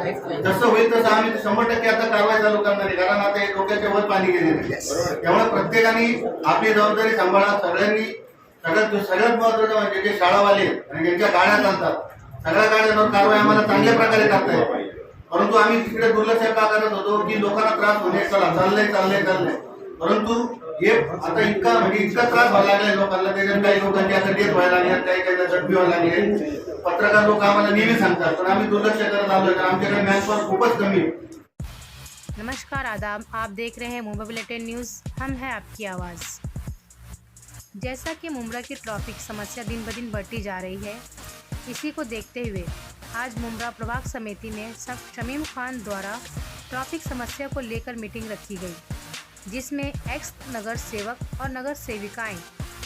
जसं होईल तसं आम्ही 100% आता कारवाई चालू करणार आहे, कारण आता हे डोक्याच्या वर पाणी गेलेलं आहे. त्यामुळे प्रत्येकाने आपली जबाबदारी सांभाळा. सगळ्यांनी सगळ्यात महत्वाचं म्हणजे जे शाळावाले आणि ज्यांच्या गाड्या चालतात सगळ्या गाड्यांवर कारवाई आम्हाला चांगल्या प्रकारे करता येईल. परंतु आम्ही तिकडे दुर्लक्ष का करत होतो की लोकांना त्रास होणे, चला चाललंय. परंतु हे आता इतका त्रास व्हायला लागलाय लोकांना. त्याच्यात काही लोकांची आता डेथ व्हायला लागली, काही जखमी व्हायला लागली. पत्रकार लोक आम्हाला नेहमी सांगतात, पण आम्ही दुर्लक्ष करत आलोय कारण आमच्याकडे मॅनपावर खूपच कमी आहे. नमस्कार आदाब, आप देख रहे हैं मुंबई बुलेटिन न्यूज़, हम है आपकी आवाज़। जैसा कि मुंब्रा की ट्रैफिक समस्या दिन ब दिन बढ़ती जा रही है, इसी को देखते हुए आज मुंब्रा प्रभाग समिति में शमीम खान द्वारा ट्रैफिक समस्या को लेकर मीटिंग रखी गई, जिसमें एक्स नगर सेवक और नगर सेविकाएं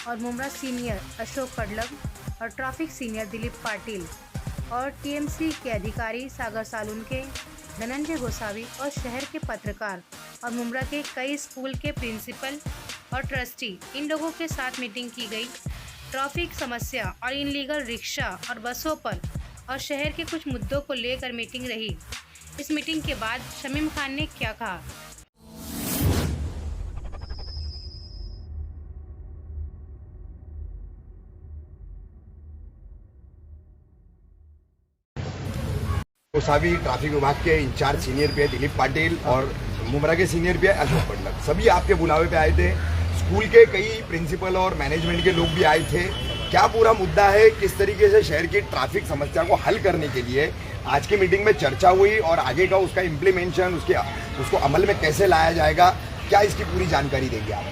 और मुंब्रा सीनियर अशोक कडलग और ट्रैफिक सीनियर दिलीप पाटिल और टीएमसी के अधिकारी सागर सालुनके, धनंजय गोसावी और शहर के पत्रकार और मुंब्रा के कई स्कूल के प्रिंसिपल और ट्रस्टी, इन लोगों के साथ मीटिंग की गई। ट्रैफिक समस्या और इनलीगल रिक्शा और बसों पर और शहर के कुछ मुद्दों को लेकर मीटिंग रही। इस मीटिंग के बाद शमीम खान ने क्या कहा? गोसावी ट्रैफिक विभाग के इंचार्ज सीनियर पे दिलीप पाटिल और मुंब्रा के सीनियर पे अशोक कडलग, सभी आपके बुलावे पे आए थे। स्कूल के कई प्रिंसिपल और मैनेजमेंट के लोग भी आए थे। क्या पूरा मुद्दा है, किस तरीके से शहर की ट्रैफिक समस्या को हल करने के लिए आज की मीटिंग में चर्चा हुई और आगे का उसका इम्प्लीमेंटेशन, उसको अमल में कैसे लाया जाएगा, क्या इसकी पूरी जानकारी देंगे आप?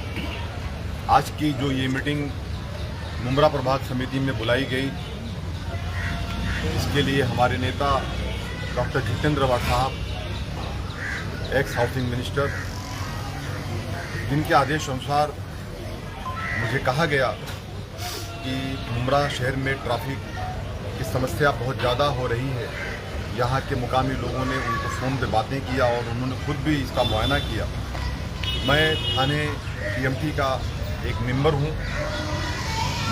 आज की जो ये मीटिंग मुंब्रा प्रभाग समिति में बुलाई गई, इसके लिए हमारे नेता डॉक्टर जितेंद्र वाड़ साहब, एक्स हाउसिंग मिनिस्टर, जिनके आदेश अनुसार मुझे कहा गया कि मुंब्रा शहर में ट्रैफिक की समस्या बहुत ज़्यादा हो रही है। यहाँ के मुकामी लोगों ने उनको फ़ोन पे बातें किया और उन्होंने खुद भी इसका मुआयना किया। मैं थाने टीएमटी का एक मेंबर हूँ।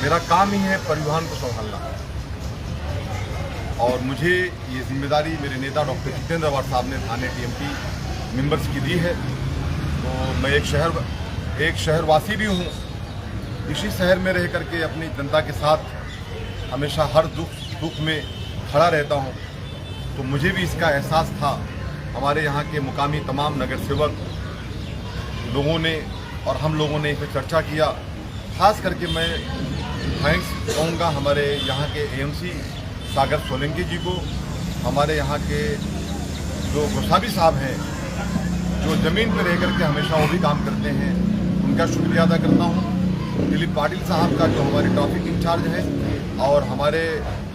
मेरा काम ही है परिवहन को संभालना और मुझे ये जिम्मेदारी मेरे नेता डॉक्टर जितेंद्र वाड़ साहब ने थाने टीएमटी मेंबर्स की दी है। तो मैं एक शहरवासी भी हूँ। इसी शहर में रह करके अपनी जनता के साथ हमेशा हर दुख में खड़ा रहता हूँ। तो मुझे भी इसका एहसास था। हमारे यहाँ के मुकामी तमाम नगर सेवक लोगों ने और हम लोगों ने इस पर चर्चा किया। खास करके मैं थैंक्स कहूँगा हमारे यहाँ के एएमसी सागर सोलंकी जी को, हमारे यहाँ के जो गोसावी साहब हैं जो ज़मीन पर रह करके हमेशा वो भी काम करते हैं, उनका शुक्रिया अदा करता हूँ। दिलीप पाटिल साहब का जो हमारे ट्रैफिक इंचार्ज है और हमारे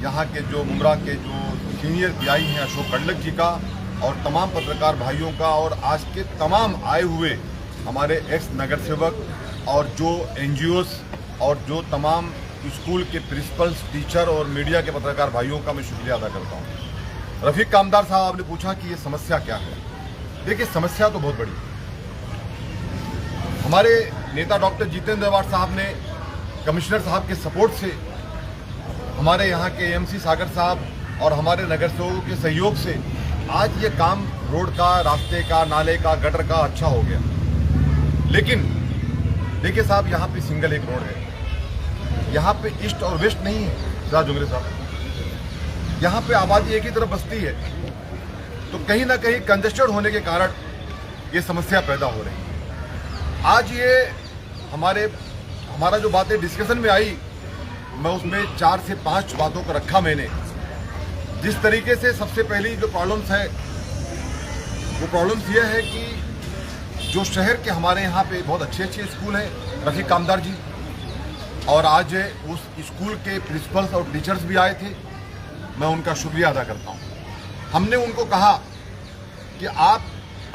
यहाँ के जो मुंब्रा के जो सीनियर पीआई हैं अशोक कडलग जी का और तमाम पत्रकार भाइयों का और आज के तमाम आए हुए हमारे एक्स नगर सेवक और जो एनजीओस और जो तमाम स्कूल के प्रिंसिपल्स, टीचर और मीडिया के पत्रकार भाइयों का मैं शुक्रिया अदा करता हूँ। रफीक कामदार साहब, आपने पूछा कि ये समस्या क्या है। देखिए, समस्या तो बहुत बड़ी है। हमारे नेता डॉक्टर जितेंद्र वाड़ साहब ने कमिश्नर साहब के सपोर्ट से, हमारे यहाँ के एएमसी सागर साहब और हमारे नगर सेवकों के सहयोग से आज ये काम रोड का, रास्ते का, नाले का, गटर का अच्छा हो गया। लेकिन देखिए साहब, यहाँ पे सिंगल एक रोड है, यहाँ पे ईस्ट और वेस्ट नहीं है सिराज जुंगरे साहब। यहाँ पे आबादी एक ही तरफ बसती है, तो कहीं ना कहीं कंजेस्टेड होने के कारण ये समस्या पैदा हो रही है। आज ये हमारा जो बातें डिस्कशन में आई, मैं उसमें 4 से 5 बातों को रखा मैंने। जिस तरीके से सबसे पहली जो प्रॉब्लम्स है वो प्रॉब्लम्स ये है कि जो शहर के हमारे यहाँ पे बहुत अच्छे स्कूल हैं, रफीक कामदार जी, और आज उस स्कूल के प्रिंसिपल्स और टीचर्स भी आए थे। मैं उनका शुक्रिया अदा करता हूँ। हमने उनको कहा कि आप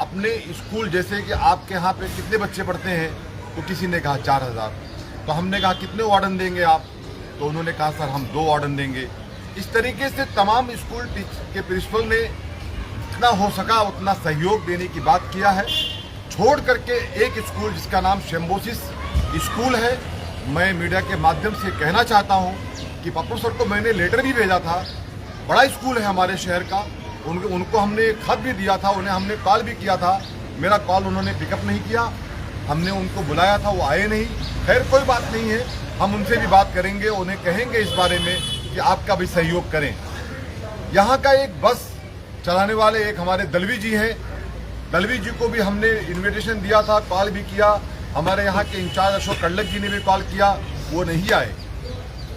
अपने स्कूल, जैसे कि आपके यहाँ पे कितने बच्चे पढ़ते हैं, तो किसी ने कहा 4000। तो हमने कहा कितने वार्डन देंगे आप, तो उन्होंने कहा सर हम 2 वार्डन देंगे। इस तरीके से तमाम स्कूल के प्रिंसिपल ने जितना हो सका उतना सहयोग देने की बात किया है। छोड़ करके एक स्कूल जिसका नाम शेम्बोसिस स्कूल है, मैं मीडिया के माध्यम से कहना चाहता हूं कि पप्पू सर को मैंने लेटर भी भेजा था। बड़ा स्कूल है हमारे शहर का, उनको हमने खत भी दिया था, उन्हें हमने कॉल भी किया था, मेरा कॉल उन्होंने पिकअप नहीं किया। हमने उनको बुलाया था, वो आए नहीं। खैर कोई बात नहीं है, हम उनसे भी बात करेंगे, उन्हें कहेंगे इस बारे में कि आपका भी सहयोग करें। यहाँ का एक बस चलाने वाले एक हमारे दलवी जी हैं, दलवी जी को भी हमने इन्विटेशन दिया था, कॉल भी किया। हमारे यहाँ के इंचार्ज अशोक कड़लक जी ने भी कॉल किया, वो नहीं आए।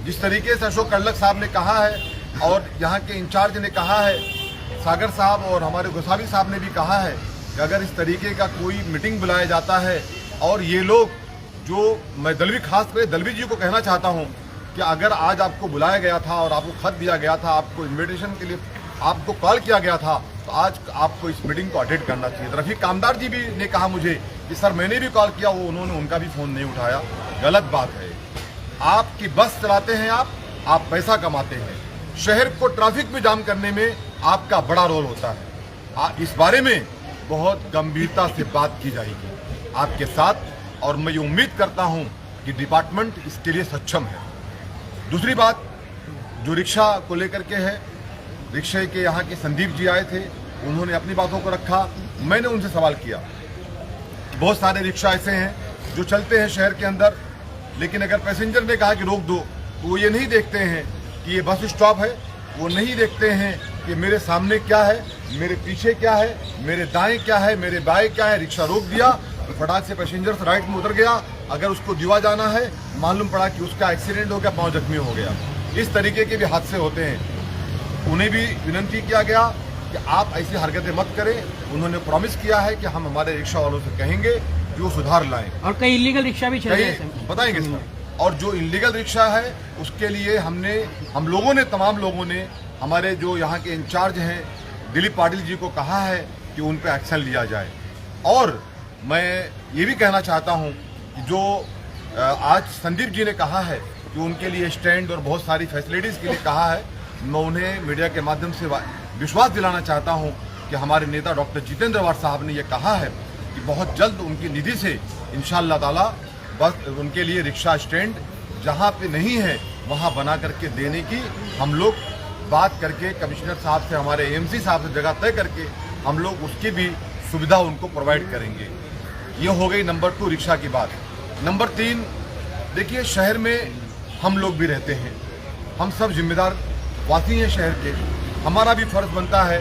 जिस तरीके से अशोक कड़लक साहब ने कहा है और यहाँ के इंचार्ज ने कहा है, सागर साहब और हमारे गोसावी साहब ने भी कहा है कि अगर इस तरीके का कोई मीटिंग बुलाया जाता है और ये लोग जो मैं खास कर दलवी जी को कहना चाहता हूँ कि अगर आज आपको बुलाया गया था और आपको खत दिया गया था, आपको इन्विटेशन के लिए आपको कॉल किया गया था, तो आज आपको इस मीटिंग को अटेंड करना चाहिए। रफीक कामदार जी भी ने कहा मुझे कि सर मैंने भी कॉल किया, वो उन्होंने उनका भी फ़ोन नहीं उठाया। गलत बात है। आपकी बस चलाते हैं आप पैसा कमाते हैं, शहर को ट्रैफिक में जाम करने में आपका बड़ा रोल होता है। इस बारे में बहुत गंभीरता से बात की जाएगी आपके साथ, और मैं ये उम्मीद करता हूं कि डिपार्टमेंट इसके लिए सक्षम है। दूसरी बात जो रिक्शा को लेकर के है, रिक्शे के यहाँ के संदीप जी आए थे, उन्होंने अपनी बातों को रखा। मैंने उनसे सवाल किया, बहुत सारे रिक्शा ऐसे हैं जो चलते हैं शहर के अंदर, लेकिन अगर पैसेंजर ने कहा कि रोक दो तो वो ये नहीं देखते हैं कि ये बस स्टॉप है, वो नहीं देखते हैं कि मेरे सामने क्या है, मेरे पीछे क्या है, मेरे दाएं क्या है, मेरे बाएं क्या है। रिक्शा रोक दिया तो फटाक से पैसेंजर राइट में उतर गया। अगर उसको दीवा जाना है, मालूम पड़ा कि उसका एक्सीडेंट हो गया, पाँव जख्मी हो गया। इस तरीके के भी हादसे होते हैं। उन्हें भी विनती किया गया कि आप ऐसी हरकतें मत करें। उन्होंने प्रॉमिस किया है कि हम हमारे रिक्शा वालों से कहेंगे कि वो सुधार लाएं। और कई इलीगल रिक्शा भी चल रहे हैं, बताएंगे सर। और जो इलीगल रिक्शा है उसके लिए हम लोगों ने तमाम लोगों ने हमारे जो यहाँ के इंचार्ज हैं दिलीप पाटिल जी को कहा है कि उन पर एक्शन लिया जाए। और मैं ये भी कहना चाहता हूँ कि जो आज संदीप जी ने कहा है कि उनके लिए स्टैंड और बहुत सारी फैसिलिटीज़ के लिए कहा है, मैं उन्हें मीडिया के माध्यम से विश्वास दिलाना चाहता हूं कि हमारे नेता डॉक्टर जितेंद्र अवार्ड साहब ने यह कहा है कि बहुत जल्द उनकी निधि से इंशाअल्लाह ताला बस उनके लिए रिक्शा स्टैंड जहां पे नहीं है वहां बना करके देने की हम लोग बात करके कमिश्नर साहब से, हमारे एएमसी साहब से जगह तय करके हम लोग उसकी भी सुविधा उनको प्रोवाइड करेंगे। ये हो गई नंबर 2 रिक्शा की बात। नंबर 3, देखिए शहर में हम लोग भी रहते हैं, हम सब जिम्मेदार वासी हैं शहर के। हमारा भी फर्ज बनता है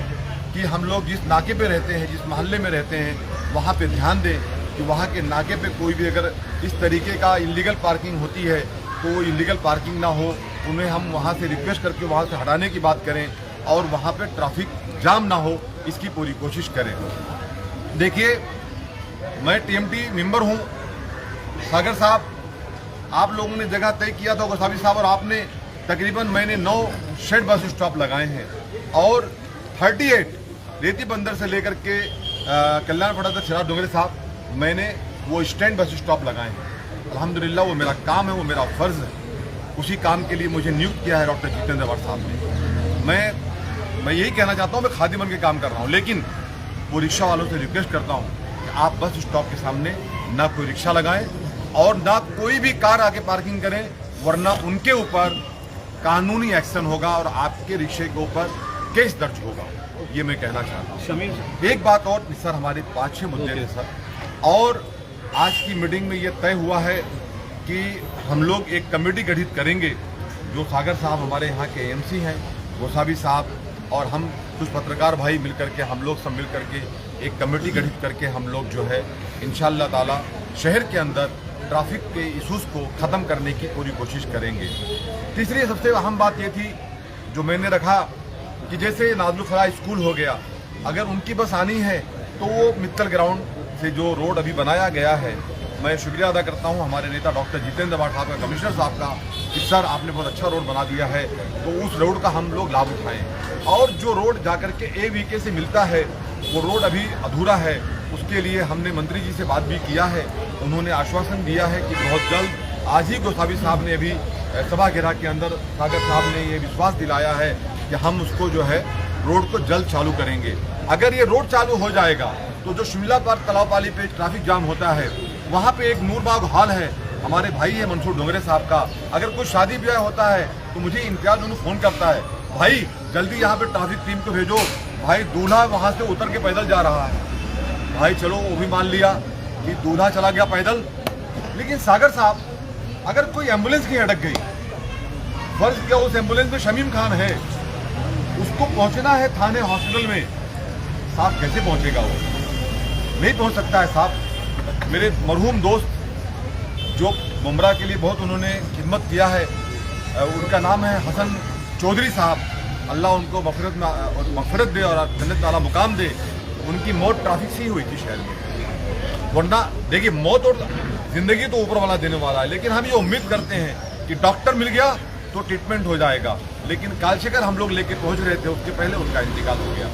कि हम लोग जिस नाके पे रहते हैं, जिस मोहल्ले में रहते हैं, वहाँ पे ध्यान दें कि वहाँ के नाके पे कोई भी अगर इस तरीके का इलीगल पार्किंग होती है तो वो इलीगल पार्किंग ना हो, उन्हें हम वहाँ से रिक्वेस्ट करके वहाँ से हटाने की बात करें और वहाँ पे ट्रैफिक जाम ना हो, इसकी पूरी कोशिश करें। देखिए मैं टीएमटी मेंबर हूँ। सागर साहब, आप लोगों ने जगह तय किया था, गोसावी साहब और आपने, तकरीबन मैंने 9 शेड बस स्टॉप लगाए हैं और 38 रेती बंदर से लेकर के कल्याण पड़ा तक चिराग डोंगरे साहब मैंने वो स्टैंड बस स्टॉप लगाए हैं। अल्हम्दुलिल्लाह वो मेरा काम है, वो मेरा फ़र्ज़ है। उसी काम के लिए मुझे नियुक्त किया है डॉक्टर जितेंद्र अवार्ड साहब ने। मैं यही कहना चाहता हूँ, मैं खादी बन के काम कर रहा हूँ, लेकिन वो रिक्शा वालों से रिक्वेस्ट करता हूँ कि आप बस स्टॉप के सामने ना कोई रिक्शा लगाएं और ना कोई भी कार आके पार्किंग करें, वरना उनके ऊपर कानूनी एक्शन होगा और आपके रिक्शे के ऊपर केस दर्ज होगा। ये मैं कहना चाहता हूँ। एक बात और सर, हमारे 5-6 मुद्दे हैं सर, और आज की मीटिंग में ये तय हुआ है कि हम लोग एक कमेटी गठित करेंगे। जो सागर साहब हमारे यहाँ के एएमसी हैं, गोसावी साहब और हम कुछ पत्रकार भाई मिलकर के, हम लोग सब मिल करके एक कमेटी गठित करके हम लोग जो है इंशाअल्लाह ताला शहर के अंदर ट्रैफिक के इशूज़ को ख़त्म करने की पूरी कोशिश करेंगे। तीसरी सबसे अहम बात ये थी जो मैंने रखा कि जैसे नाज़ुल फलाह स्कूल हो गया, अगर उनकी बस आनी है तो वो मित्तल ग्राउंड से जो रोड अभी बनाया गया है, मैं शुक्रिया अदा करता हूँ हमारे नेता डॉक्टर जितेंद्र अवार्ड साहब का, कमिश्नर साहब का, कि सर आपने बहुत अच्छा रोड बना दिया है, तो उस रोड का हम लोग लाभ उठाएं। और जो रोड जाकर के AVK से मिलता है वो रोड अभी अधूरा है, उसके लिए हमने मंत्री जी से बात भी किया है। उन्होंने आश्वासन दिया है कि बहुत जल्द, आज ही गोसावी साहब ने अभी सभागृह के अंदर सागर साहब ने ये विश्वास दिलाया है कि हम उसको जो है रोड को जल्द चालू करेंगे। अगर ये रोड चालू हो जाएगा तो जो शिमला पार्क तलावपाली पे ट्रैफिक जाम होता है, वहाँ पे एक नूरबाग हॉल है, हमारे भाई है मंसूर डोंगरे साहब का, अगर कोई शादी ब्याह होता है तो मुझे इम्तियाज उन्हें फ़ोन करता है, भाई जल्दी यहाँ पे ट्रैफिक टीम को भेजो, भाई दूल्हा वहां से उतर के पैदल जा रहा है, भाई चलो वो भी मान लिया कि दूल्हा चला गया पैदल, लेकिन सागर साहब अगर कोई एम्बुलेंस की अटक गई, फर्ज किया उस एम्बुलेंस में शमीम खान है, उसको पहुंचना है थाने हॉस्पिटल में, साहब कैसे पहुंचेगा वो? नहीं पहुंच सकता है साहब। मेरे मरहूम दोस्त जो मुमरा के लिए बहुत उन्होंने खिदमत किया है, उनका नाम है हसन चौधरी साहब, अल्लाह उनको मगफिरत दे और जन्नत वाला मुकाम दे। उनकी मौत ट्रैफिक से ही हुई थी शहर में, वरना देखिए मौत और जिंदगी तो ऊपर वाला देने वाला है, लेकिन हम ये उम्मीद करते हैं कि डॉक्टर मिल गया तो ट्रीटमेंट हो जाएगा, लेकिन कालशेखर हम लोग लेके पहुंच रहे थे, उसके पहले उनका इंतकाल हो गया।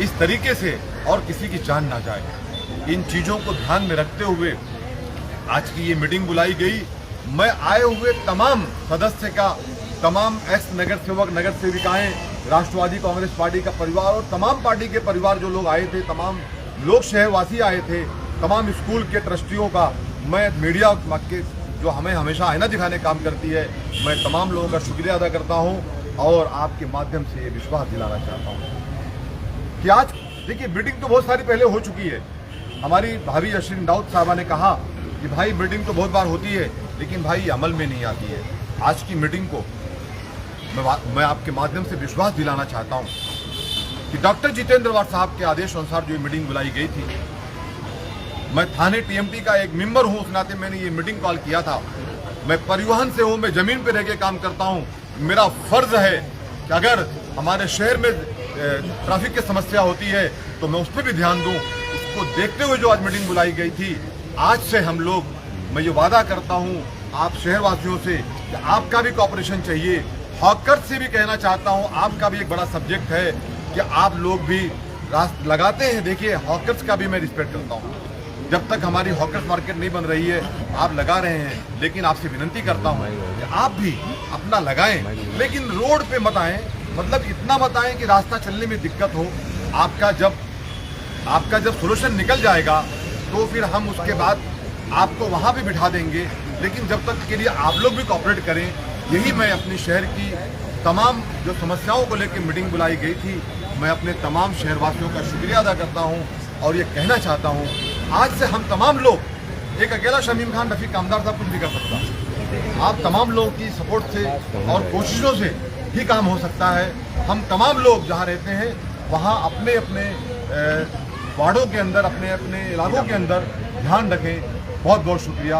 इस तरीके से और किसी की जान ना जाए, इन चीज़ों को ध्यान में रखते हुए आज की ये मीटिंग बुलाई गई। मैं आए हुए तमाम सदस्य का, तमाम एक्स नगर सेवक, नगर सेविकाएं, राष्ट्रवादी कांग्रेस पार्टी का परिवार और तमाम पार्टी के परिवार जो लोग आए थे, तमाम लोग शहरवासी आए थे, तमाम स्कूल के ट्रस्टियों का, मैं मीडिया के जो हमें हमेशा आईना दिखाने काम करती है, मैं तमाम लोगों का शुक्रिया अदा करता हूं और आपके माध्यम से ये विश्वास दिलाना चाहता हूं कि आज देखिए मीटिंग तो बहुत सारी पहले हो चुकी है। हमारी भाभी अश्विन राउत साहबा ने कहा कि भाई मीटिंग तो बहुत बार होती है, लेकिन भाई ये अमल में नहीं आती है। आज की मीटिंग को मैं आपके माध्यम से विश्वास दिलाना चाहता हूं कि डॉक्टर जितेंद्र वाड साहब के आदेश अनुसार जो ये मीटिंग बुलाई गई थी, मैं थाने टीएमटी का एक मेंबर हूं, उस नाते मैंने ये मीटिंग कॉल किया था। मैं परिवहन से हूं, मैं जमीन पर रह के काम करता हूं। मेरा फर्ज है कि अगर हमारे शहर में ट्रैफिक की समस्या होती है तो मैं उस पर भी ध्यान दूं। इसको देखते हुए जो आज मीटिंग बुलाई गई थी, आज से हम लोग, मैं ये वादा करता हूं आप शहरवासियों से कि आपका भी कॉपरेशन चाहिए। हॉकर्स से भी कहना चाहता हूं, आपका भी एक बड़ा सब्जेक्ट है कि आप लोग भी रास्ते लगाते हैं। देखिए हॉकर्स का भी मैं रिस्पेक्ट करता हूं, जब तक हमारी हॉकर्स मार्केट नहीं बन रही है आप लगा रहे हैं, लेकिन आपसे विनती करता हूं कि आप भी अपना लगाएं, लेकिन रोड पे मत आएं, मतलब इतना मत आएं कि रास्ता चलने में दिक्कत हो। आपका जब सोल्यूशन निकल जाएगा तो फिर हम उसके बाद आपको वहां भी बिठा देंगे, लेकिन जब तक के लिए आप लोग भी कोऑपरेट करें। यही मैं अपने शहर की तमाम जो समस्याओं को लेकर मीटिंग बुलाई गई थी, मैं अपने तमाम शहरवासियों का शुक्रिया अदा करता हूं और ये कहना चाहता हूं आज से हम तमाम लोग, एक अकेला शमीम खान रफीक कामदार साहब कुछ नहीं कर सकता, आप तमाम लोगों की सपोर्ट से और कोशिशों से ही काम हो सकता है। हम तमाम लोग जहां रहते हैं वहां अपने अपने वार्डों के अंदर, अपने अपने इलाकों के अंदर ध्यान रखें। बहुत बहुत शुक्रिया।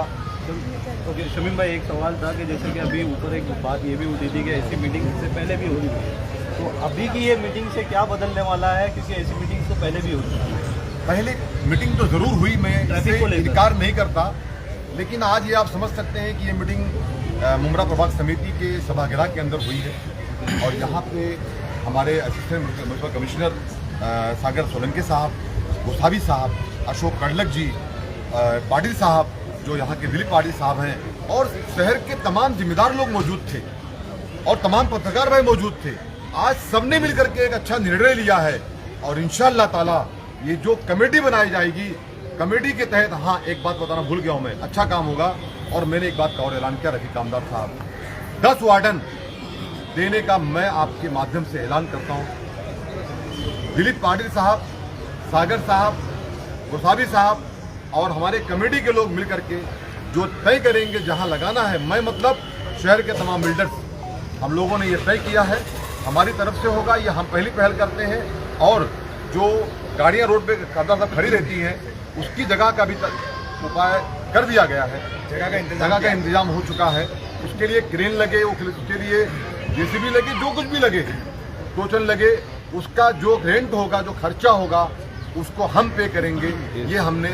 ओके शमीम भाई, एक सवाल था कि जैसे कि अभी ऊपर एक बात ये भी उठी थी कि ऐसी मीटिंग से पहले भी हुई है, तो अभी की ये मीटिंग से क्या बदलने वाला है, क्योंकि ऐसी मीटिंग तो पहले भी हुई है। पहले मीटिंग तो जरूर हुई, मैं इसे इनकार नहीं करता, लेकिन आज ये आप समझ सकते हैं कि ये मीटिंग मुमरा प्रभाग समिति के सभागृह के अंदर हुई है और यहाँ पे हमारे असिस्टेंट म्युनिसिपल कमिश्नर सागर सोलंकी साहब, गोसावी साहब, अशोक कड़लक जी, पाटिल साहब जो यहाँ के दिलीप पाटिल साहब हैं, और शहर के तमाम जिम्मेदार लोग मौजूद थे और तमाम पत्रकार भाई मौजूद थे। आज सबने मिलकर के एक अच्छा निर्णय लिया है और इंशाअल्लाह ताला ये जो कमेटी बनाई जाएगी, कमेटी के तहत, हाँ एक बात बताना भूल गया हूँ मैं, अच्छा काम होगा। और मैंने एक बात का और ऐलान किया, रफीक कामदार साहब 10 वार्डन देने का मैं आपके माध्यम से ऐलान करता हूँ। दिलीप पाटिल साहब, सागर साहब, गोसावी साहब और हमारे कमेटी के लोग मिलकर के जो तय करेंगे जहां लगाना है, मैं मतलब शहर के तमाम बिल्डर्स, हम लोगों ने ये तय किया है, हमारी तरफ से होगा, ये हम पहली पहल करते हैं। और जो गाड़ियां रोड पे कामदार साहब खड़ी रहती हैं, उसकी जगह का भी उपाय कर दिया गया है, जगह का इंतजाम हो चुका है। उसके लिए क्रेन लगे, उसके लिए जेसीबी लगे, जो कुछ भी लगे, टोचन लगे, उसका जो रेंट होगा, जो खर्चा होगा, उसको हम पे करेंगे। ये हमने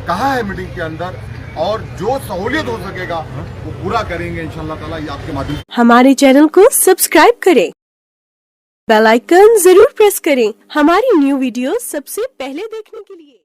कहा है मीटिंग के अंदर, और जो सहूलियत हो सकेगा वो पूरा करेंगे इंशाअल्लाह ताला। ये आपके माध्यम से हमारे चैनल को सब्सक्राइब करें, बेल आइकन जरूर प्रेस करें हमारी न्यू वीडियो सबसे पहले देखने के लिए।